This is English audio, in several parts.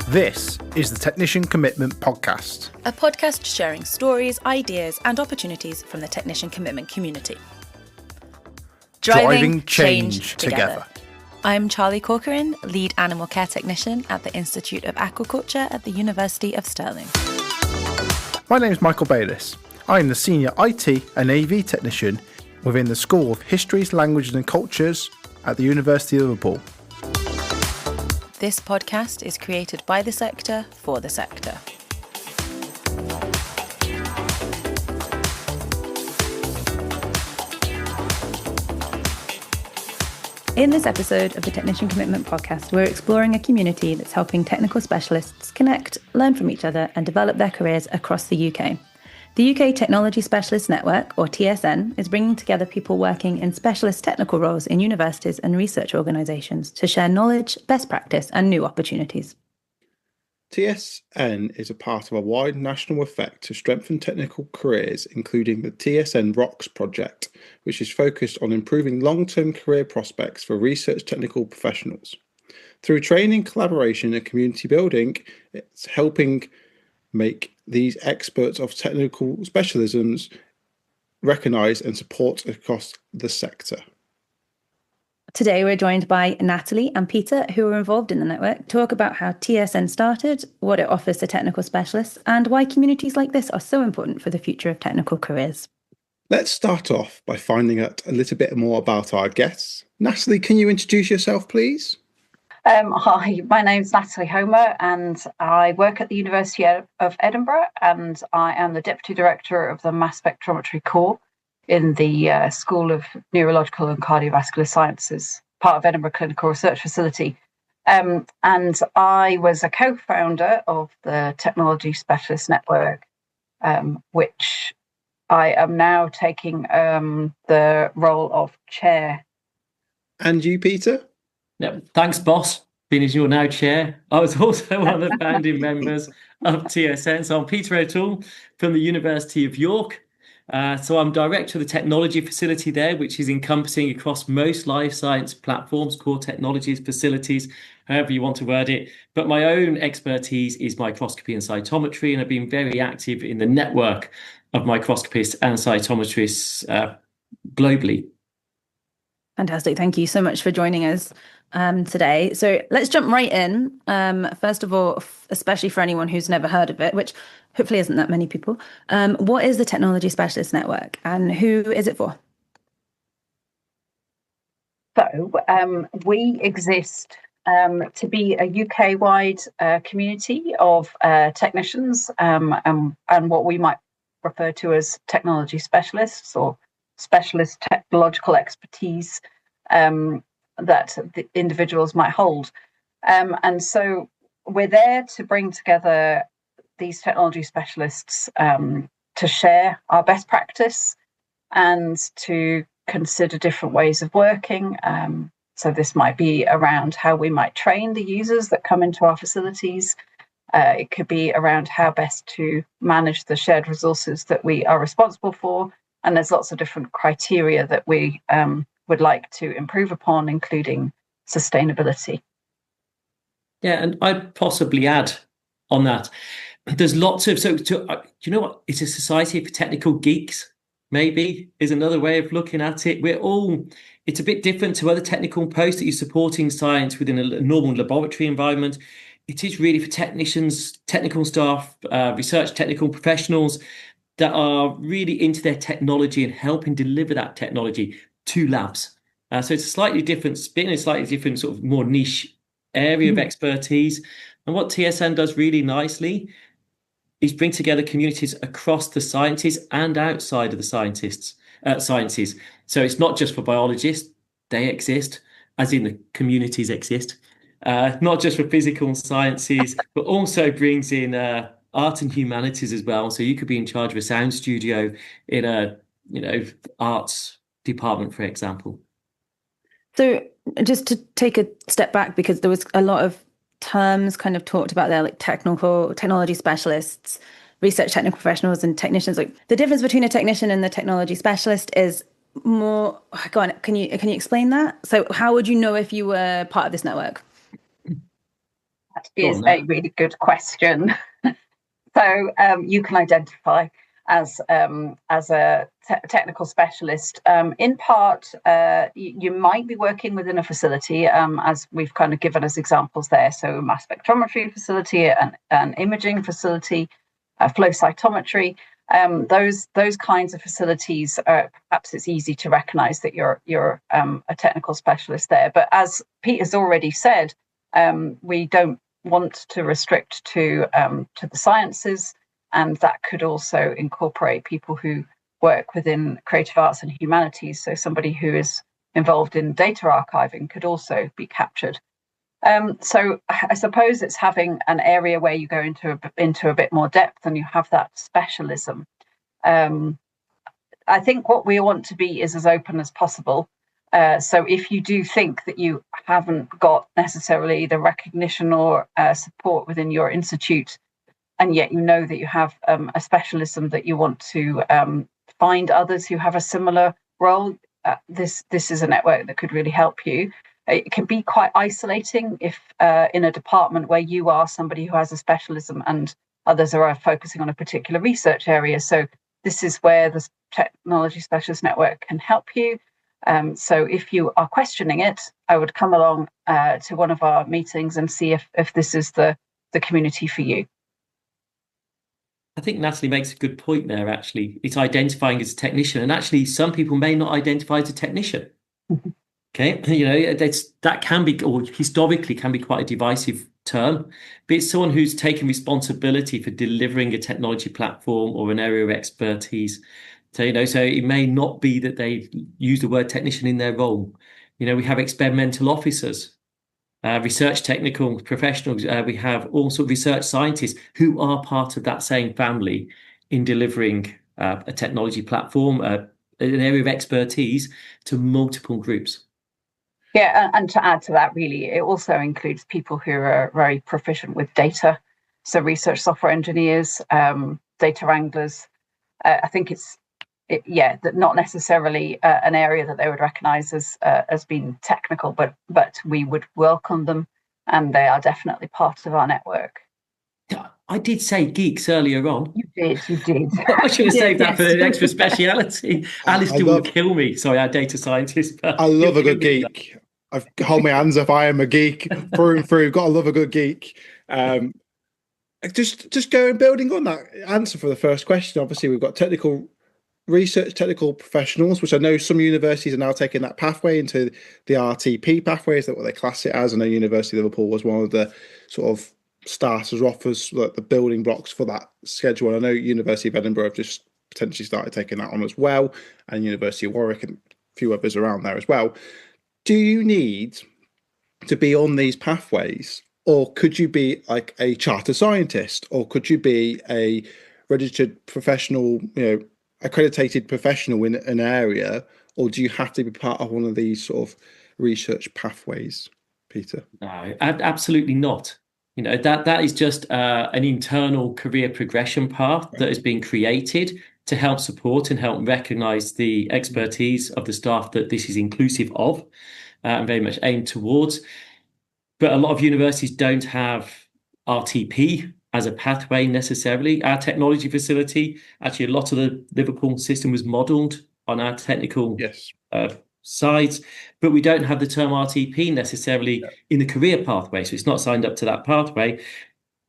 This is the Technician Commitment Podcast. A podcast sharing stories, ideas and opportunities from the Technician Commitment community. Driving change together. I'm Charli Corcoran, Lead Animal Care Technician at the Institute of Aquaculture at the University of Stirling. My name is Michael Bayliss. I am the Senior IT and AV Technician within the School of Histories, Languages and Cultures at the University of Liverpool. This podcast is created by the sector for the sector. In this episode of the Technician Commitment Podcast, we're exploring a community that's helping technical specialists connect, learn from each other and develop their careers across the UK. The UK Technology Specialist Network, or TSN, is bringing together people working in specialist technical roles in universities and research organisations to share knowledge, best practice and new opportunities. TSN is a part of a wide national effort to strengthen technical careers, including the TSN Rocks project, which is focused on improving long-term career prospects for research technical professionals. Through training, collaboration and community building, it's helping make these experts of technical specialisms recognised and support across the sector. Today we're joined by Natalie and Peter, who are involved in the network, to talk about how TSN started, what it offers to technical specialists, and why communities like this are so important for the future of technical careers. Let's start off by finding out a little bit more about our guests. Natalie, can you introduce yourself, please? Hi, my name's Natalie Homer and I work at the University of Edinburgh and I am the Deputy Director of the Mass Spectrometry Core in the School of Neurological and Cardiovascular Sciences, part of Edinburgh Clinical Research Facility. And I was a co-founder of the Technology Specialist Network, which I am now taking the role of chair. And you, Peter? Yep. Thanks, boss. Being as you're now chair, I was also one of the founding members of TSN. So I'm Peter O'Toole from the University of York. So I'm director of the technology facility there, which is encompassing across most life science platforms, core technologies, facilities, however you want to word it. But my own expertise is microscopy and cytometry, and I've been very active in the network of microscopists and cytometrists globally. Fantastic. Thank you so much for joining us today. So let's jump right in. First of all, especially for anyone who's never heard of it, which hopefully isn't that many people, what is the Technology Specialist Network and who is it for? So we exist to be a UK-wide community of technicians and what we might refer to as technology specialists or specialist technological expertise that the individuals might hold. And so we're there to bring together these technology specialists to share our best practice and to consider different ways of working. So this might be around how we might train the users that come into our facilities. It could be around how best to manage the shared resources that we are responsible for. And there's lots of different criteria that we would like to improve upon, including sustainability. Yeah, and I'd possibly add on that. There's lots of, you know what? It's a society for technical geeks, maybe, is another way of looking at it. It's a bit different to other technical posts that you're supporting science within a normal laboratory environment. It is really for technicians, technical staff, research technical professionals that are really into their technology and helping deliver that technology to labs. So it's a slightly different spin, a slightly different sort of more niche area of expertise. And what TSN does really nicely is bring together communities across the sciences and outside of the sciences. So it's not just for biologists, they exist, as in the communities exist, not just for physical sciences, but also brings in art and humanities as well. So you could be in charge of a sound studio in a, arts department, for example. So just to take a step back, because there was a lot of terms kind of talked about there, like technology specialists, research technical professionals and technicians. Like the difference between a technician and the technology specialist is more, go on, can you explain that? So how would you know if you were part of this network? That is a really good question. So you can identify as a technical specialist. In part, you might be working within a facility, as we've kind of given us examples there. So mass spectrometry facility, an imaging facility, flow cytometry. Those kinds of facilities, perhaps it's easy to recognise that you're a technical specialist there. But as Peter's already said, we don't want to restrict to the sciences, and that could also incorporate people who work within creative arts and humanities. So somebody who is involved in data archiving could also be captured. So I suppose it's having an area where you go into a bit more depth and you have that specialism. I think what we want to be is as open as possible. So if you do think that you haven't got necessarily the recognition or support within your institute, and yet you know that you have a specialism that you want to find others who have a similar role, this is a network that could really help you. It can be quite isolating if in a department where you are somebody who has a specialism and others are focusing on a particular research area. So this is where the Technology Specialist Network can help you. So if you are questioning it, I would come along to one of our meetings and see if this is the community for you. I think Natalie makes a good point there, actually. It's identifying as a technician, and actually some people may not identify as a technician. Okay, that can be, or historically can be, quite a divisive term, but it's someone who's taken responsibility for delivering a technology platform or an area of expertise. So, so it may not be that they use the word technician in their role. We have experimental officers, research technical professionals. We have also research scientists who are part of that same family in delivering a technology platform, an area of expertise to multiple groups. Yeah, and to add to that, really, it also includes people who are very proficient with data. So research software engineers, data wranglers. I think that not necessarily an area that they would recognise as being technical, but we would welcome them, and they are definitely part of our network. I did say geeks earlier on. You did. I should have saved that for an extra speciality. Alistair will kill me. Sorry, our data scientist. I love a good geek. I've hold my hands up. I am a geek through and through. Got to love a good geek. Just going building on that answer for the first question. Obviously, we've got technical research, technical professionals, which I know some universities are now taking that pathway into the RTP pathway. Is that what they class it as? I know University of Liverpool was one of the sort of starters offers, like the building blocks for that schedule. I know University of Edinburgh have just potentially started taking that on as well, and University of Warwick and a few others around there as well. Do you need to be on these pathways, or could you be like a charter scientist, or could you be a registered professional, accredited professional in an area, or do you have to be part of one of these sort of research pathways, Peter? No, absolutely not. That is just an internal career progression path that has been created to help support and help recognise the expertise of the staff that this is inclusive of, and very much aimed towards. But a lot of universities don't have RTP as a pathway necessarily. Our technology facility, actually a lot of the Liverpool system was modelled on our technical sides, but we don't have the term RTP necessarily in the career pathway, so it's not signed up to that pathway.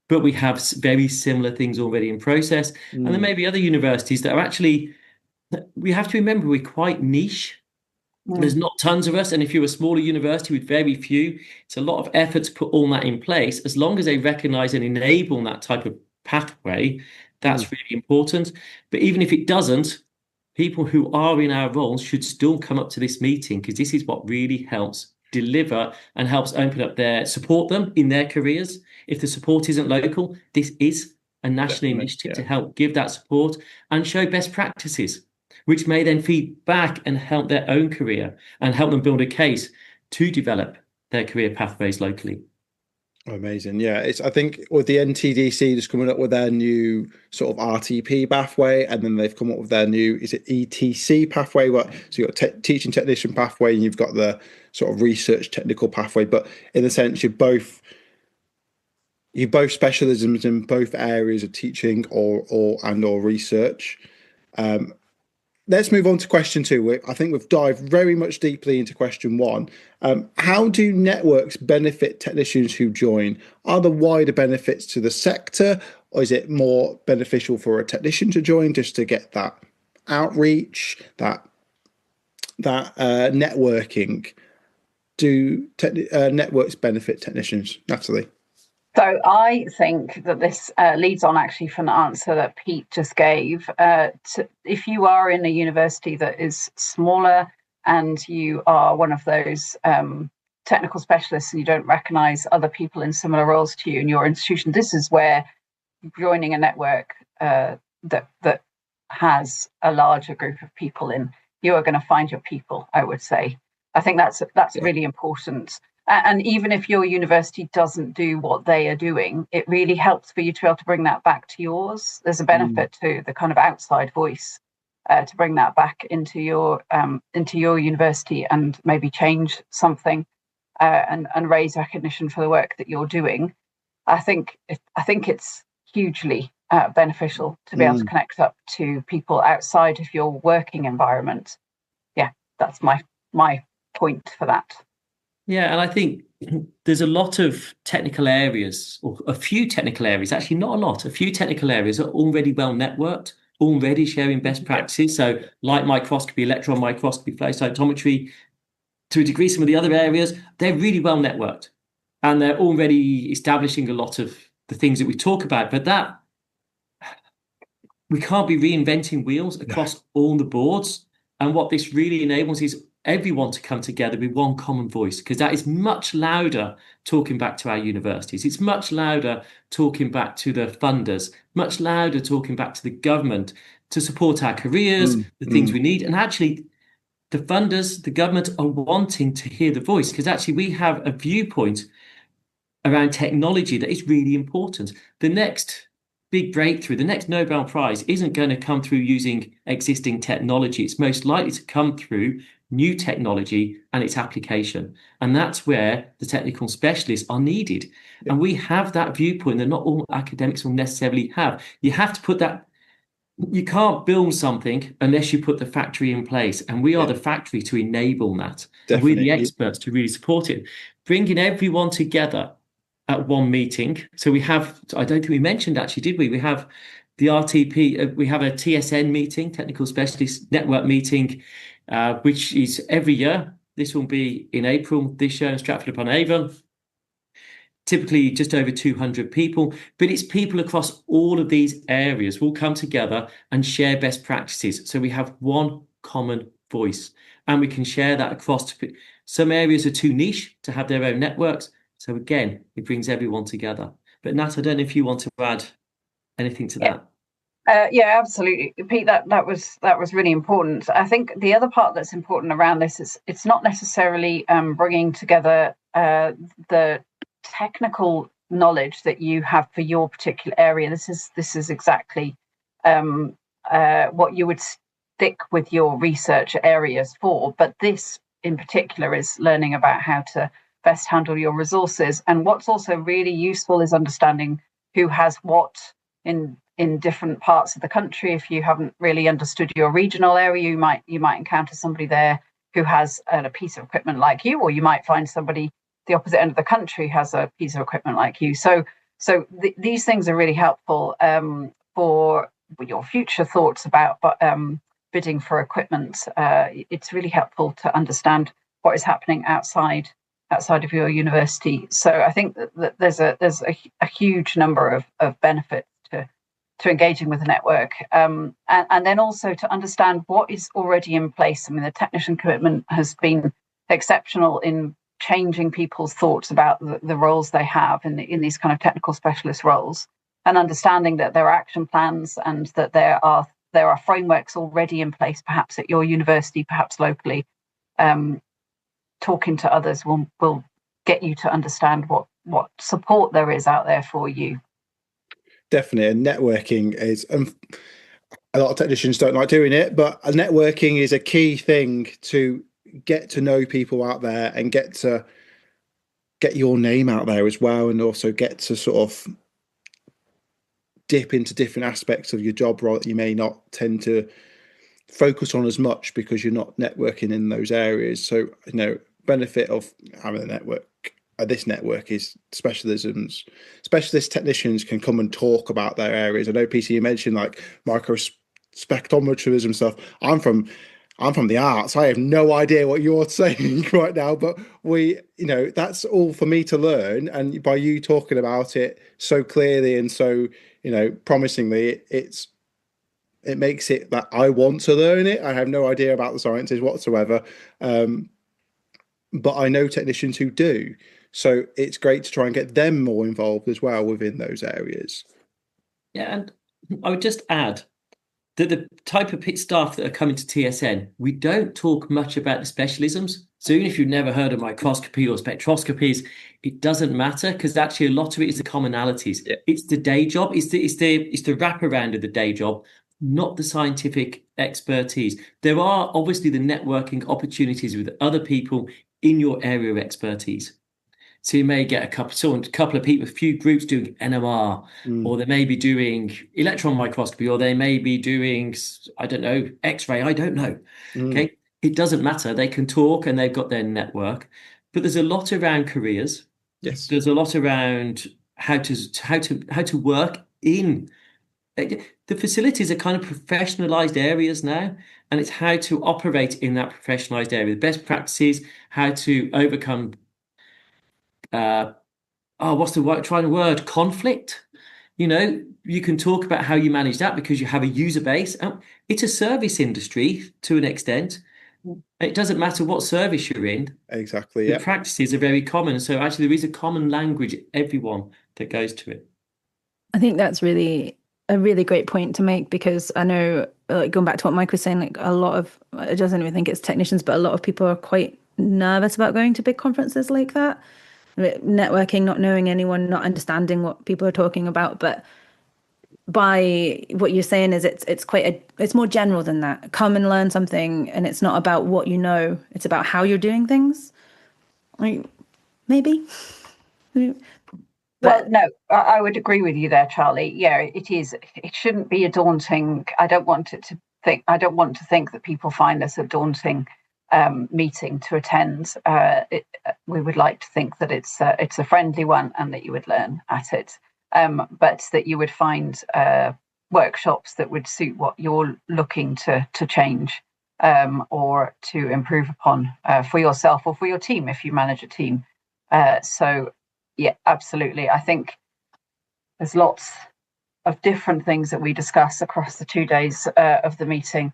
But we have very similar things already in process. And there may be other universities that are actually, we have to remember, we're quite niche. There's not tons of us. And if you're a smaller university with very few, it's a lot of effort to put all that in place. As long as they recognise and enable that type of pathway, that's really important. But even if it doesn't, people who are in our roles should still come up to this meeting, because this is what really helps deliver and helps open up support them in their careers. If the support isn't local, this is a national initiative to help give that support and show best practices, which may then feed back and help their own career and help them build a case to develop their career pathways locally. Amazing. Yeah, I think with the NTDC just coming up with their new sort of RTP pathway, and then they've come up with their new, is it ETC pathway? So you've got teaching technician pathway, and you've got the sort of research technical pathway. But in a sense, you're both you both specialisms in both areas of teaching or research. Let's move on to question two. I think we've dived very much deeply into question one. How do networks benefit technicians who join? Are there wider benefits to the sector, or is it more beneficial for a technician to join just to get that outreach, that networking? Do networks benefit technicians, Natalie? So I think that this leads on actually from the answer that Pete just gave. If you are in a university that is smaller and you are one of those technical specialists and you don't recognise other people in similar roles to you in your institution, this is where joining a network that has a larger group of people in, you are going to find your people, I would say. I think that's really important. And even if your university doesn't do what they are doing, it really helps for you to be able to bring that back to yours. There's a benefit to the kind of outside voice to bring that back into your university and maybe change something and raise recognition for the work that you're doing. I think it's hugely beneficial to be able to connect up to people outside of your working environment. Yeah, that's my point for that. Yeah, and I think there's a lot of technical areas, or a few technical areas, actually not a lot, a few technical areas are already well networked, already sharing best practices. So light microscopy, electron microscopy, flow cytometry, to a degree, some of the other areas, they're really well networked. And they're already establishing a lot of the things that we talk about. But that, we can't be reinventing wheels across all the boards. And what this really enables is everyone to come together with one common voice, because that is much louder talking back to our universities. It's much louder talking back to the funders, much louder talking back to the government to support our careers, the things we need. And actually, the funders, the government are wanting to hear the voice, because actually we have a viewpoint around technology that is really important. The next big breakthrough, the next Nobel Prize isn't going to come through using existing technology. It's most likely to come through new technology and its application. And that's where the technical specialists are needed. Yeah. And we have that viewpoint that not all academics will necessarily have. You have to put that, you can't build something unless you put the factory in place. And we are the factory to enable that. And we're the experts to really support it. Bringing everyone together at one meeting. So we have, I don't think we mentioned actually, did we? We have the RTP, we have a TSN meeting, Technical Specialist Network meeting, which is every year. This will be in April this year in Stratford-upon-Avon. Typically just over 200 people, but it's people across all of these areas will come together and share best practices. So we have one common voice, and we can share that across. Some areas are too niche to have their own networks. So again, it brings everyone together. But Nat, I don't know if you want to add anything to that. Yeah, absolutely, Pete. That was really important. I think the other part that's important around this is it's not necessarily bringing together the technical knowledge that you have for your particular area. This is exactly what you would stick with your research areas for. But this in particular is learning about how to best handle your resources. And what's also really useful is understanding who has what in different parts of the country. If you haven't really understood your regional area, you might encounter somebody there who has a piece of equipment like you, or you might find somebody the opposite end of the country has a piece of equipment like you. So these things are really helpful for your future thoughts about bidding for equipment. It's really helpful to understand what is happening outside of your university. So I think that there's a huge number of benefits to engaging with the network, and then also to understand what is already in place. I mean, the technician commitment has been exceptional in changing people's thoughts about the roles they have in these kind of technical specialist roles, and understanding that there are action plans and that there are frameworks already in place, perhaps at your university, perhaps locally. Talking to others will get you to understand what support there is out there for you. Definitely, and networking is a lot of technicians don't like doing it, but networking is a key thing to get to know people out there and get to get your name out there as well, and also get to sort of dip into different aspects of your job role that you may not tend to focus on as much because you're not networking in those areas. So, benefit of having a network. This network is specialisms. Specialist technicians can come and talk about their areas. I know, PC, you mentioned like microspectrometers and stuff. I'm from the arts. I have no idea what you're saying right now, but that's all for me to learn. And by you talking about it so clearly and so, promisingly, it makes it that I want to learn it. I have no idea about the sciences whatsoever. But I know technicians who do. So it's great to try and get them more involved as well within those areas. Yeah, and I would just add that the type of staff that are coming to TSN, we don't talk much about the specialisms. So even if you've never heard of microscopy or spectroscopies, it doesn't matter, because actually a lot of it is the commonalities. Yeah. It's the day job. It's the wraparound of the day job, not the scientific expertise. There are obviously the networking opportunities with other people in your area of expertise. So you may get a couple of people, a few groups doing NMR, or they may be doing electron microscopy, or they may be doing, I don't know, X-ray. I don't know. Okay, it doesn't matter. They can talk and they've got their network. But there's a lot around careers. Yes, there's a lot around how to work in. The facilities are kind of professionalized areas now, and it's how to operate in that professionalized area. The best practices, how to overcome what's the word? Conflict. You can talk about how you manage that because you have a user base. It's a service industry to an extent. It doesn't matter what service you're in. Exactly. The practices are very common. So actually there is a common language, everyone that goes to it. I think that's a really great point to make, because I know, going back to what Mike was saying, like a lot of, it doesn't even think it's technicians, but a lot of people are quite nervous about going to big conferences like that. Networking, not knowing anyone, not understanding what people are talking about. But by what you're saying is it's more general than that. Come and learn something, and it's not about what you know, it's about how you're doing things. Maybe. Well, no, I would agree with you there, Charlie. Yeah, it is. It shouldn't be a daunting. I don't want to think that people find this a daunting meeting to attend. We would like to think that it's a friendly one and that you would learn at it, but that you would find workshops that would suit what you're looking to change or to improve upon for yourself or for your team if you manage a team. So yeah, absolutely. I think there's lots of different things that we discuss across the 2 days of the meeting.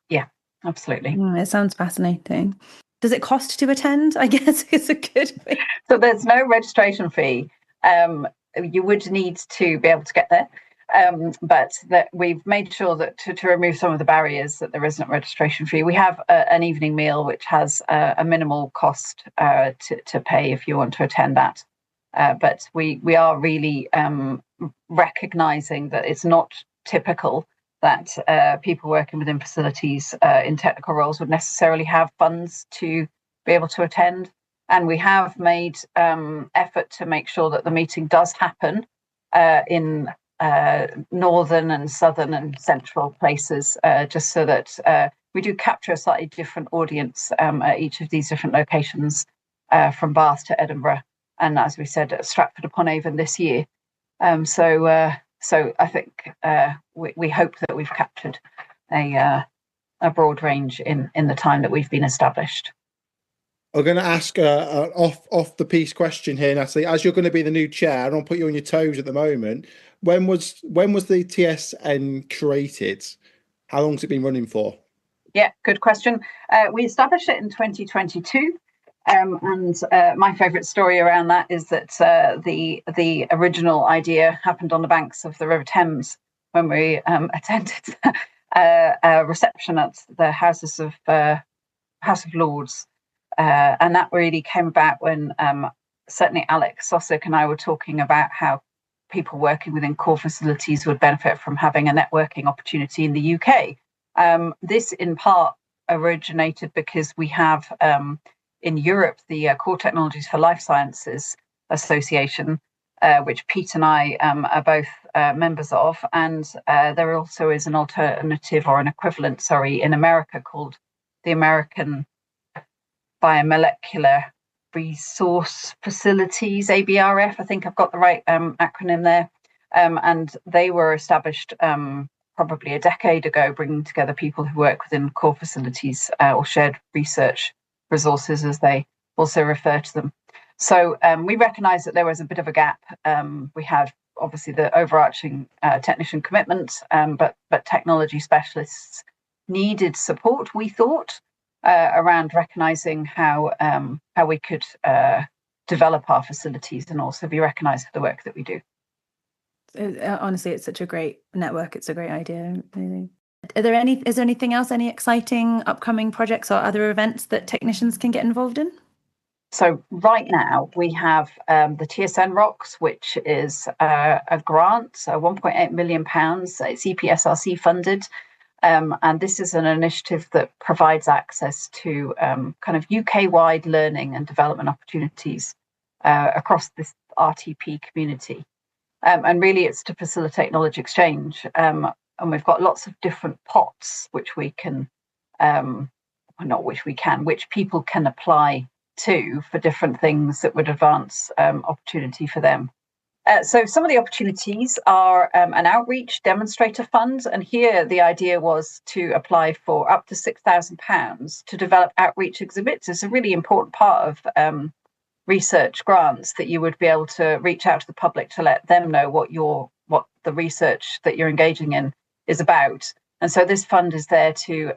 Yeah. Absolutely. It sounds fascinating. Does it cost to attend? I guess is a good thing. So there's no registration fee. You would need to be able to get there, but that we've made sure that to remove some of the barriers, that there isn't a registration fee. We have an evening meal which has a minimal cost to pay if you want to attend that. But we are really recognizing that it's not typical that people working within facilities in technical roles would necessarily have funds to be able to attend. And we have made effort to make sure that the meeting does happen in northern and southern and central places, just so that we do capture a slightly different audience at each of these different locations, from Bath to Edinburgh, and as we said, at Stratford-upon-Avon this year. So I think we hope that we've captured a broad range in the time that we've been established. I'm going to ask an off the piece question here, Natalie. As you're going to be the new chair, I don't put you on your toes at the moment. When was the TSN created? How long has it been running for? Yeah, good question. We established it in 2022. And my favourite story around that is that the original idea happened on the banks of the River Thames when we attended a reception at the House of Lords, and that really came about when certainly Alex Sosik and I were talking about how people working within core facilities would benefit from having a networking opportunity in the UK. This in part originated because we have in Europe, the Core Technologies for Life Sciences Association, which Pete and I are both members of. And there also is an alternative or an equivalent, in America called the American Biomolecular Resource Facilities, ABRF. I think I've got the right acronym there. And they were established probably a decade ago, bringing together people who work within core facilities or shared research resources, as they also refer to them. So we recognised that there was a bit of a gap. We had obviously the overarching technician commitment, but technology specialists needed support, we thought, around recognising how we could develop our facilities and also be recognised for the work that we do. Honestly, it's such a great network. It's a great idea. Really. Is there anything else, any exciting upcoming projects or other events that technicians can get involved in? So right now we have the TSN Rocks, which is a grant, £1.8 million. It's EPSRC funded. And this is an initiative that provides access to kind of UK-wide learning and development opportunities across this RTP community. And really it's to facilitate knowledge exchange. And we've got lots of different pots which people can apply to for different things that would advance opportunity for them. So some of the opportunities are an outreach demonstrator fund. And here the idea was to apply for up to £6,000 to develop outreach exhibits. It's a really important part of research grants, that you would be able to reach out to the public to let them know what the research that you're engaging in is about. And so this fund is there to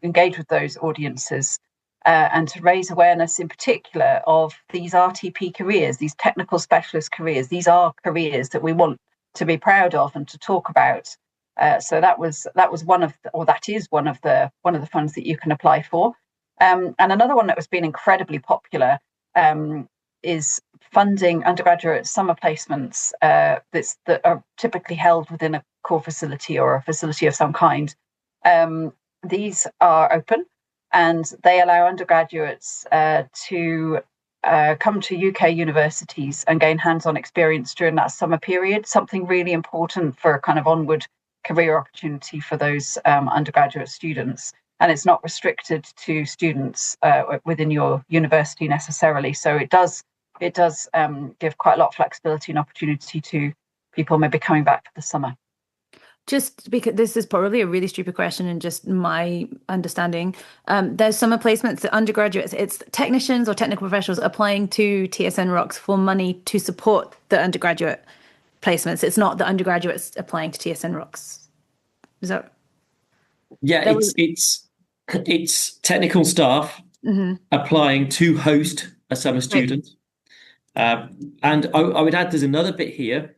engage with those audiences and to raise awareness in particular of these RTP careers, these technical specialist careers. These are careers that we want to be proud of and to talk about. So that is one of the funds that you can apply for. And another one that has been incredibly popular is funding undergraduate summer placements that are typically held within a core facility or a facility of some kind. These are open, and they allow undergraduates to come to UK universities and gain hands-on experience during that summer period, something really important for a kind of onward career opportunity for those undergraduate students. And it's not restricted to students within your university necessarily. So it does give quite a lot of flexibility and opportunity to people maybe coming back for the summer. Just because this is probably a really stupid question and just my understanding, there's summer placements that undergraduates, it's technicians or technical professionals applying to TSN Rocks for money to support the undergraduate placements. It's not the undergraduates applying to TSN Rocks. Is that? Yeah, it's technical staff applying to host a summer student. And I would add there's another bit here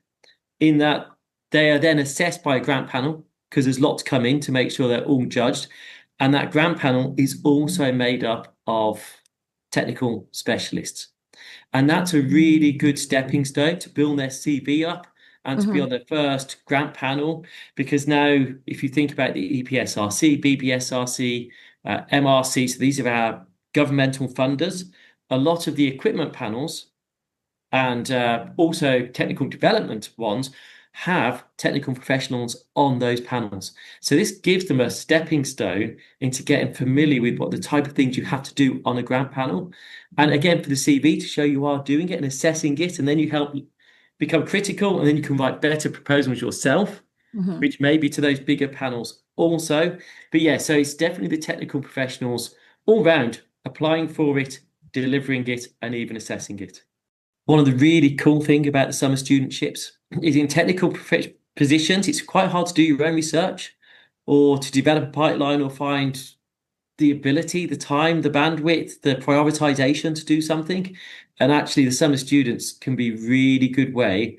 in that they are then assessed by a grant panel, because there's lots come in to make sure they're all judged. And that grant panel is also made up of technical specialists. And that's a really good stepping stone to build their CV up and to be on their first grant panel. Because now, if you think about the EPSRC, BBSRC, MRC, so these are our governmental funders, a lot of the equipment panels and also technical development ones have technical professionals on those panels. So this gives them a stepping stone into getting familiar with what the type of things you have to do on a grant panel. And again, for the CV to show you are doing it and assessing it, and then you help become critical, and then you can write better proposals yourself, which may be to those bigger panels also. But yeah, so it's definitely the technical professionals all round applying for it, delivering it, and even assessing it. One of the really cool things about the summer studentships is in technical positions, it's quite hard to do your own research or to develop a pipeline or find the ability, the time, the bandwidth, the prioritization to do something. And actually the summer students can be a really good way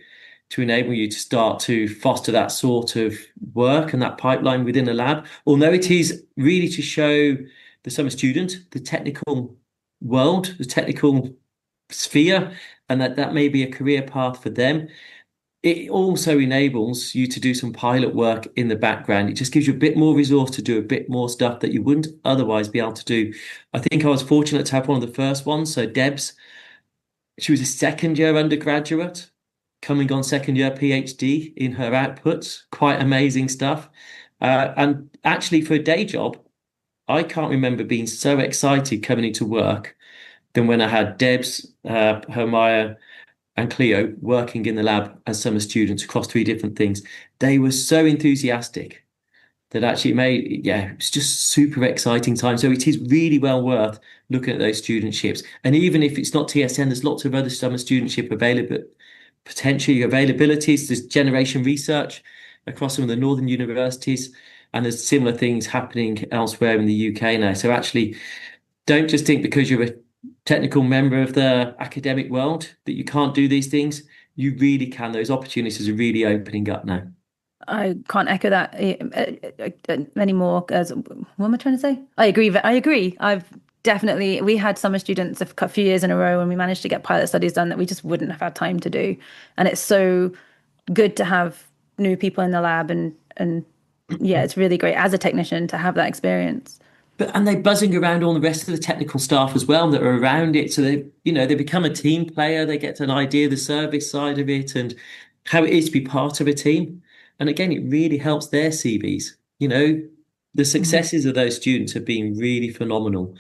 to enable you to start to foster that sort of work and that pipeline within a lab. Although it is really to show the summer student the technical world, the technical sphere, and that may be a career path for them. it also enables you to do some pilot work in the background. It just gives you a bit more resource to do a bit more stuff that you wouldn't otherwise be able to do. I think I was fortunate to have one of the first ones. So Deb's, she was a second year undergraduate, coming on second year PhD in her outputs. Quite amazing stuff. And actually, for a day job, I can't remember being so excited coming into work than when I had Deb's, Hermione, and Cleo working in the lab as summer students across 3 different things. They were so enthusiastic that actually it was just super exciting time. So it is really well worth looking at those studentships. And even if it's not TSN, there's lots of other summer studentship availabilities. There's generation research across some of the northern universities, and there's similar things happening elsewhere in the UK now. So actually, don't just think because you're a technical member of the academic world that you can't do these things. You really can. Those opportunities are really opening up now. I can't echo that anymore. What am I trying to say? I agree. We had summer students a few years in a row, and we managed to get pilot studies done that we just wouldn't have had time to do. And it's so good to have new people in the lab, and yeah, it's really great as a technician to have that experience. And they're buzzing around all the rest of the technical staff as well that are around it. So they become a team player. They get an idea of the service side of it and how it is to be part of a team. And again, it really helps their CVs. The successes of those students have been really phenomenal.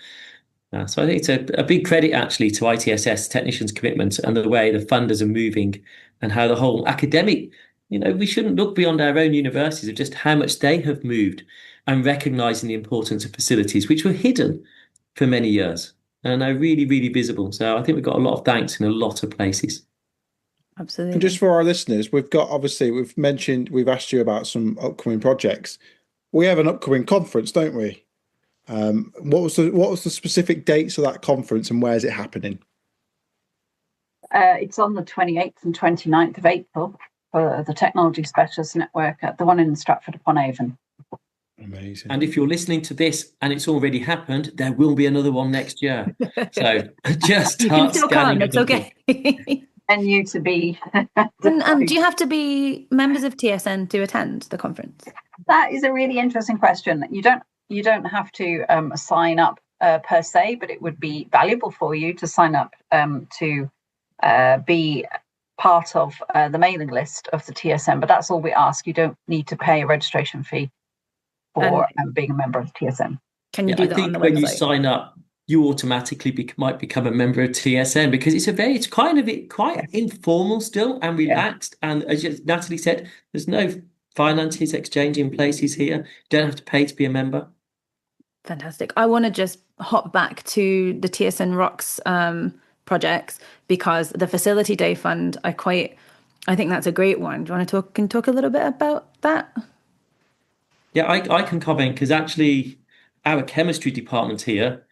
So I think it's a big credit actually to ITSS Technicians Commitment and the way the funders are moving and how the whole academic, we shouldn't look beyond our own universities of just how much they have moved and recognising the importance of facilities which were hidden for many years and are really, really visible. So I think we've got a lot of thanks in a lot of places. Absolutely. And just for our listeners, we've asked you about some upcoming projects. We have an upcoming conference, don't we? What was the specific dates of that conference and where is it happening? It's on the 28th and 29th of April for the Technology Specialist Network at the one in Stratford-upon-Avon. Amazing. And if you're listening to this and it's already happened, there will be another one next year. So just start scanning. It's okay. And you to be. And do you have to be members of TSN to attend the conference? That is a really interesting question. You don't have to sign up per se, but it would be valuable for you to sign up to be part of the mailing list of the TSN. But that's all we ask. You don't need to pay a registration fee for being a member of TSN. Can you do that on the website? When you sign up, you automatically might become a member of TSN because it's quite informal still and relaxed. Yeah. And as Natalie said, there's no finances exchanging places here. You don't have to pay to be a member. Fantastic. I want to just hop back to the TSN Rocks projects because the Facility Day Fund, I think that's a great one. Do you want to talk a little bit about that? Yeah, I can comment because actually our chemistry department here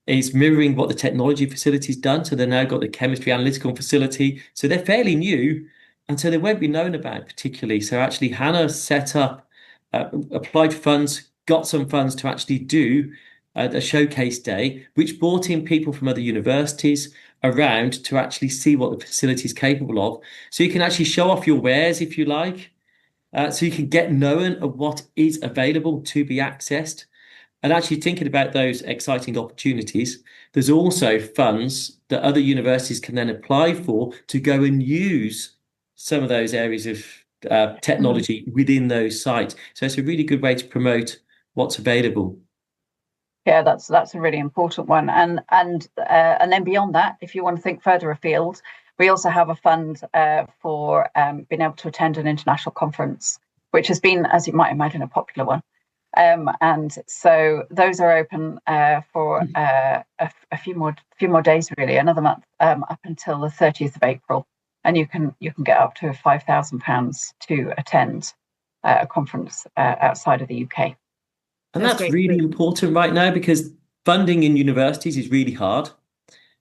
is mirroring what the technology facility's done. So they've now got the chemistry analytical facility. So they're fairly new and so they won't be known about particularly. So actually Hannah set up, applied for funds, got some funds to actually do a showcase day, which brought in people from other universities around to actually see what the facility is capable of. So you can actually show off your wares if you like. So you can get known of what is available to be accessed. And actually thinking about those exciting opportunities, there's also funds that other universities can then apply for to go and use some of those areas of technology within those sites. So it's a really good way to promote what's available. Yeah, that's a really important one. And then beyond that, if you want to think further afield, we also have a fund for being able to attend an international conference, which has been, as you might imagine, a popular one. And so those are open for a few more days, really, another month, up until the 30th of April. And you can get up to £5,000 to attend a conference outside of the UK. And that's really important right now because funding in universities is really hard.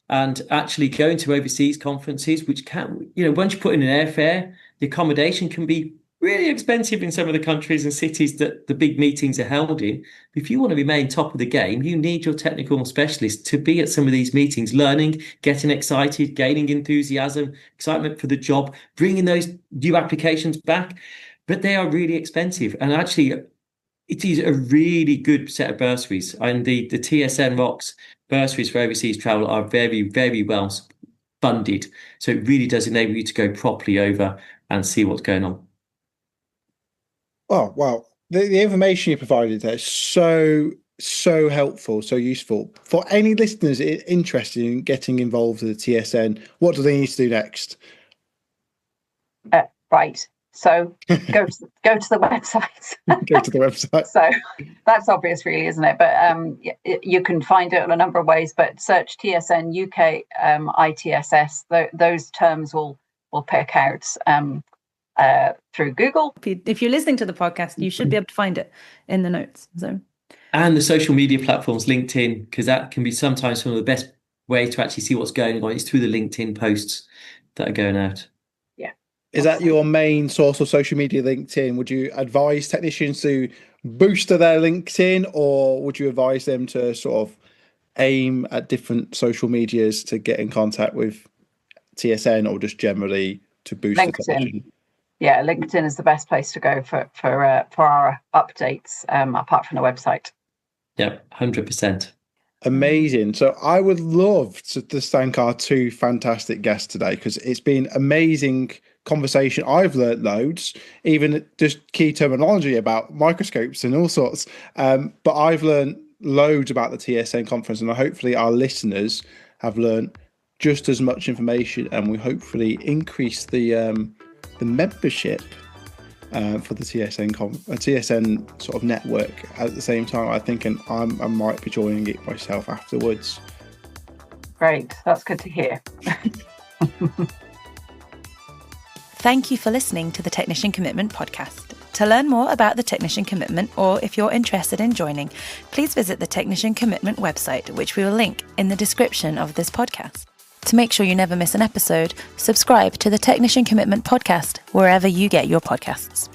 And actually going to overseas conferences, which can, once you put in an airfare, the accommodation can be really expensive in some of the countries and cities that the big meetings are held in. If you want to remain top of the game, you need your technical specialists to be at some of these meetings, learning, getting excited, gaining enthusiasm, excitement for the job, bringing those new applications back. But they are really expensive. And actually, it is a really good set of bursaries. And the TSN Rocks bursaries for overseas travel are very, very well funded. So it really does enable you to go properly over and see what's going on. Oh, wow. The information you provided there is so helpful, so useful. For any listeners interested in getting involved with the TSN, what do they need to do next? Right. So go to the website. Go to the website. So that's obvious, really, isn't it? But you can find it in a number of ways. But search TSN UK ITSS. Those terms will pick out through Google. If you're listening to the podcast, you should be able to find it in the notes. So, and the social media platforms, LinkedIn, because that can be sometimes one of the best way to actually see what's going on. It's through the LinkedIn posts that are going out. Is that your main source of social media, LinkedIn? Would you advise technicians to boost their LinkedIn, or would you advise them to sort of aim at different social medias to get in contact with TSN, or just generally to boost LinkedIn? Yeah, LinkedIn is the best place to go for our updates, apart from the website. Yeah, 100%. Amazing. So I would love to thank our two fantastic guests today, because it's been amazing conversation. I've learned loads, even just key terminology about microscopes and all sorts. But I've learned loads about the TSN conference, and hopefully our listeners have learned just as much information, and we hopefully increase the membership for the TSN sort of network at the same time. I think, and I might be joining it myself afterwards. Great, that's good to hear. Thank you for listening to the Technician Commitment podcast. To learn more about the Technician Commitment, or if you're interested in joining, please visit the Technician Commitment website, which we will link in the description of this podcast. To make sure you never miss an episode, subscribe to the Technician Commitment podcast wherever you get your podcasts.